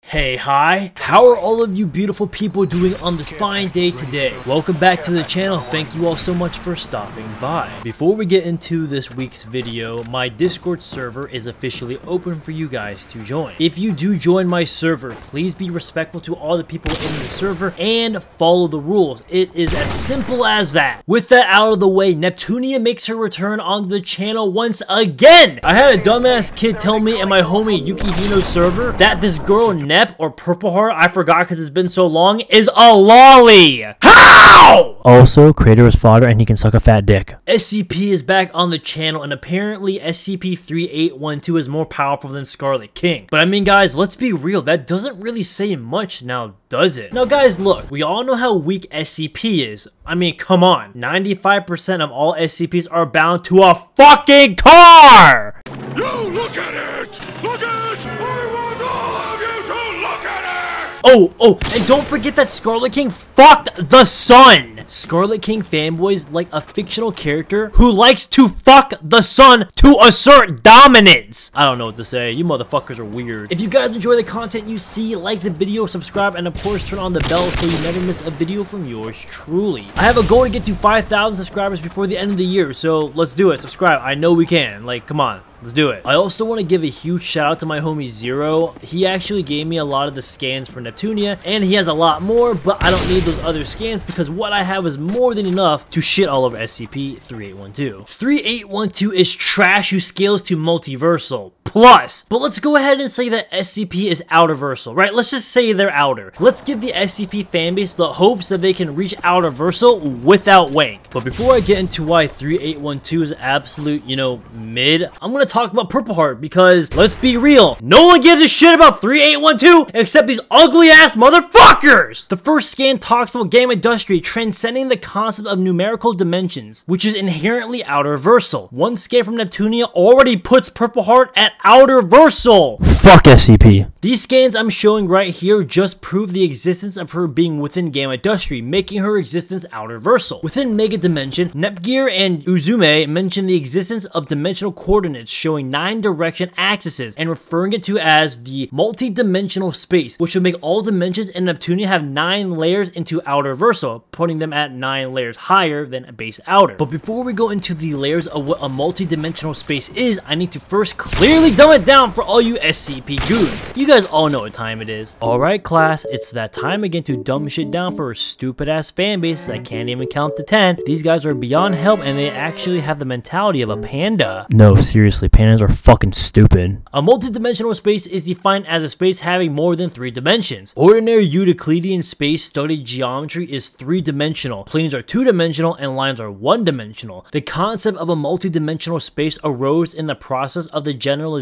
Hey, hi, how are all of you beautiful people doing on this fine day today? Welcome back to the channel. Thank you all so much for stopping by. Before we get into this week's video, my Discord server is officially open for you guys to join. If you do join my server, please be respectful to all the people in the server and follow the rules. It is as simple as that. With that out of the way, Neptunia makes her return on the channel once again. I had a dumbass kid tell me in my homie Yukihino's server that this girl Nep or Purple Heart, I forgot because it's been so long, is a lolly. How? Also, creator is fodder and he can suck a fat dick. SCP is back on the channel and apparently SCP-3812 is more powerful than Scarlet King. But I mean guys, let's be real, that doesn't really say much now, does it? Now guys, look, we all know how weak SCP is. I mean, come on. 95% of all SCPs are bound to a fucking car! You look at it! Look at it! I want all of you to look at it! Oh, and don't forget that Scarlet King fucked the sun! Scarlet King fanboys like a fictional character who likes to fuck the sun to assert dominance. I don't know what to say. You motherfuckers are weird. If you guys enjoy the content you see, like the video, subscribe, and of course turn on the bell so you never miss a video from yours truly. I have a goal to get to 5,000 subscribers before the end of the year, so let's do it. Subscribe. I know we can. Like, come on. Let's do it. I also want to give a huge shout out to my homie Zero. He actually gave me a lot of the scans for Neptunia, and he has a lot more, but I don't need those other scans because what I have is more than enough to shit all over SCP-3812. 3812 is trash who scales to multiversal. Plus, but let's go ahead and say that SCP is outerversal, right? Let's just say they're outer. Let's give the SCP fanbase the hopes that they can reach outerversal without Wank. But before I get into why 3812 is absolute, mid, I'm gonna talk about Purple Heart because, let's be real, no one gives a shit about 3812 except these ugly ass motherfuckers! The first scan talks about game industry transcending the concept of numerical dimensions, which is inherently outerversal. One scan from Neptunia already puts Purple Heart at outerversal. Fuck SCP. These scans I'm showing right here just prove the existence of her being within Gamma Industry, making her existence outerversal. Within Mega Dimension, Nepgear and Uzume mention the existence of dimensional coordinates showing 9 direction axes and referring it to as the multi-dimensional space, which would make all dimensions in Neptunia have 9 layers into outerversal, putting them at 9 layers higher than base outer. But before we go into the layers of what a multi-dimensional space is, I need to first clearly dumb it down for all you SCP goons. You guys all know what time it is. Alright class, it's that time again to dumb shit down for a stupid ass fanbase that can't even count to 10. These guys are beyond help and they actually have the mentality of a panda. No, seriously, pandas are fucking stupid. A multi-dimensional space is defined as a space having more than 3 dimensions. Ordinary Euclidean space studied geometry is 3-dimensional. Planes are 2-dimensional and lines are 1-dimensional. The concept of a multi-dimensional space arose in the process of the generalization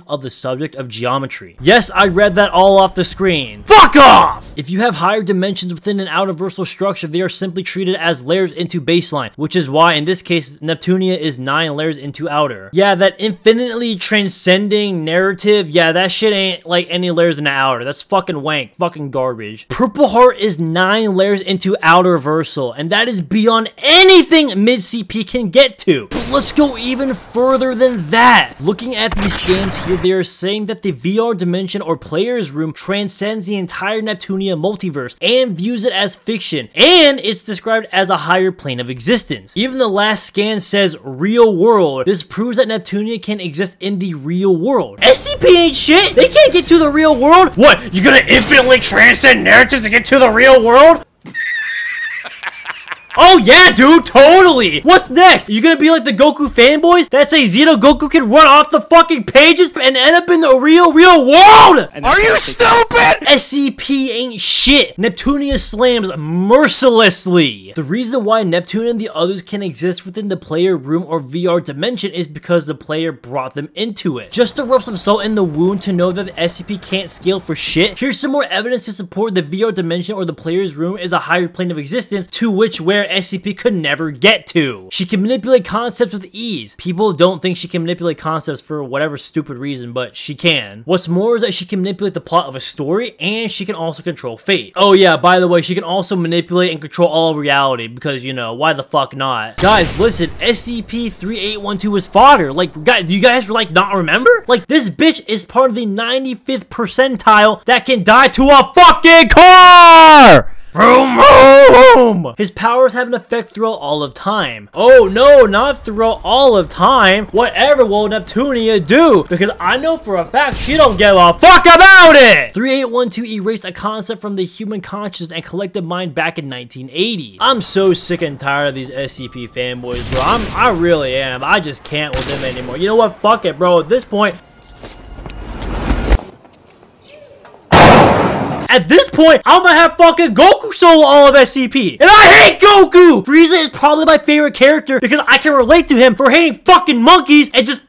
of the subject of geometry. Yes, I read that all off the screen. Fuck off! If you have higher dimensions within an outerversal structure, they are simply treated as layers into baseline, which is why in this case, Neptunia is 9 layers into outer. Yeah, that infinitely transcending narrative, yeah, that shit ain't like any layers in the outer. That's fucking wank, fucking garbage. Purple Heart is 9 layers into outerversal, and that is beyond anything Midcp can get to. But let's go even further than that. Looking at these scans here, they are saying that the VR dimension or player's room transcends the entire Neptunia multiverse and views it as fiction, and it's described as a higher plane of existence. Even the last scan says real world. This proves that Neptunia can exist in the real world. SCP ain't shit! They can't get to the real world! What? You gonna infinitely transcend narratives to get to the real world? Oh yeah, dude, totally! What's next? Are you gonna be like the Goku fanboys that say Zeno Goku can run off the fucking pages and end up in the real world? Are you stupid? SCP ain't shit. Neptunia slams mercilessly. The reason why Neptune and the others can exist within the player room or VR dimension is because the player brought them into it. Just to rub some salt in the wound to know that the SCP can't scale for shit, here's some more evidence to support the VR dimension or the player's room is a higher plane of existence to which where where SCP could never get to. She can manipulate concepts with ease. People don't think she can manipulate concepts for whatever stupid reason, but she can. What's more is that she can manipulate the plot of a story, and she can also control fate. Oh yeah, by the way, she can also manipulate and control all of reality, because, you know, why the fuck not? Guys, listen, SCP-3812 is fodder. Like, guys, do you guys, like, not remember? Like, this bitch is part of the 95th percentile that can die to a fucking car! Vroom, vroom. His powers have an effect throughout all of time. Oh no, not throughout all of time. Whatever will Neptunia do? Because I know for a fact she don't give a fuck about it. 3812 erased a concept from the human consciousness and collective mind back in 1980. I'm so sick and tired of these SCP fanboys, bro. I really am. I just can't with them anymore. You know what? Fuck it, bro. At this point, I'm gonna have fucking Goku solo all of SCP. And I hate Goku! Frieza is probably my favorite character because I can relate to him for hating fucking monkeys and just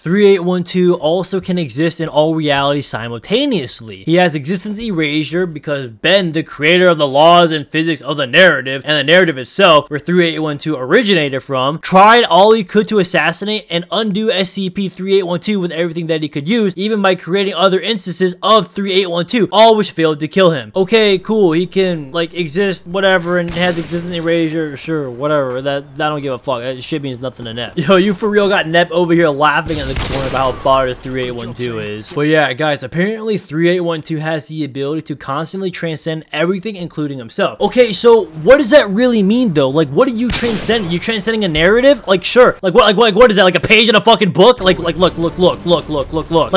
3812 also can exist in all realities simultaneously. He has existence erasure because Ben, the creator of the laws and physics of the narrative, and the narrative itself, where 3812 originated from, tried all he could to assassinate and undo SCP-3812 with everything that he could use, even by creating other instances of 3812, all which failed to kill him. Okay, cool, he can, like, exist, whatever, and has existence erasure, sure, whatever, that I don't give a fuck, that shit means nothing to Nep. Yo, you for real got Nep over here laughing at the corner about how fodder 3812 is. But yeah, guys, apparently 3812 has the ability to constantly transcend everything, including himself. Okay, so what does that really mean, though? Like, what are you transcending? You transcending a narrative? Like, sure. Like, what is that? Like a page in a fucking book? Like, look. Like,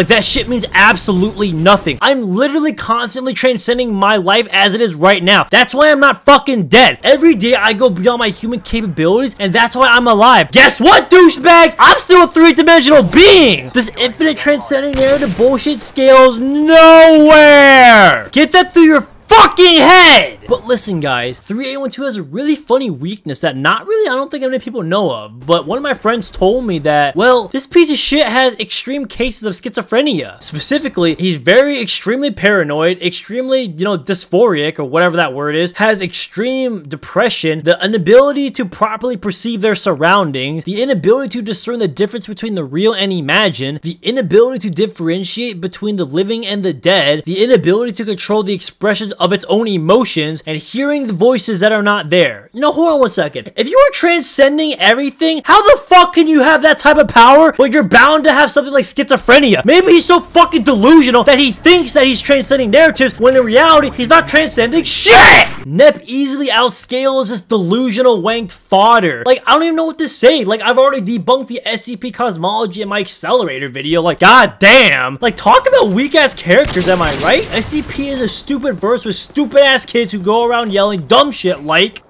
that shit means absolutely nothing. I'm literally constantly transcending my life as it is right now. That's why I'm not fucking dead. Every day I go beyond my human capabilities, and that's why I'm alive. Guess what, douchebags? I'm still a three-dimensional being. This infinite transcending narrative bullshit scales nowhere! Get that through your fucking head! But listen, guys, 3812 has a really funny weakness that I don't think many people know of, but one of my friends told me that, well, this piece of shit has extreme cases of schizophrenia. Specifically, he's extremely paranoid, extremely, you know, dysphoric, or whatever that word is, has extreme depression, the inability to properly perceive their surroundings, the inability to discern the difference between the real and imagined, the inability to differentiate between the living and the dead, the inability to control the expressions of its own emotions, and hearing the voices that are not there. You know, hold on one second. If you are transcending everything, how the fuck can you have that type of power when you're bound to have something like schizophrenia? Maybe he's so fucking delusional that he thinks that he's transcending narratives when in reality, he's not transcending shit! Nep easily outscales this delusional wanked fodder. Like, I don't even know what to say. Like, I've already debunked the SCP cosmology in my accelerator video. Like, goddamn. Like, talk about weak-ass characters, am I right? SCP is a stupid verse with stupid-ass kids who go around yelling dumb shit like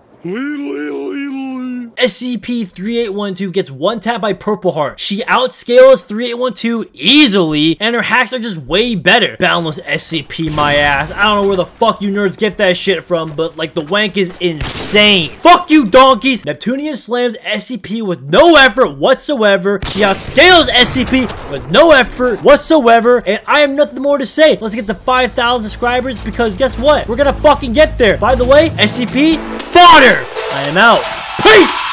SCP-3812 gets one tap by Purple Heart. She outscales 3812 easily, and her hacks are just way better. Boundless SCP, my ass. I don't know where the fuck you nerds get that shit from, but like the wank is insane. Fuck you, donkeys. Neptunia slams SCP with no effort whatsoever. She outscales SCP with no effort whatsoever, and I have nothing more to say. Let's get to 5,000 subscribers, because guess what? We're gonna fucking get there. By the way, SCP, fodder. I am out. Peace!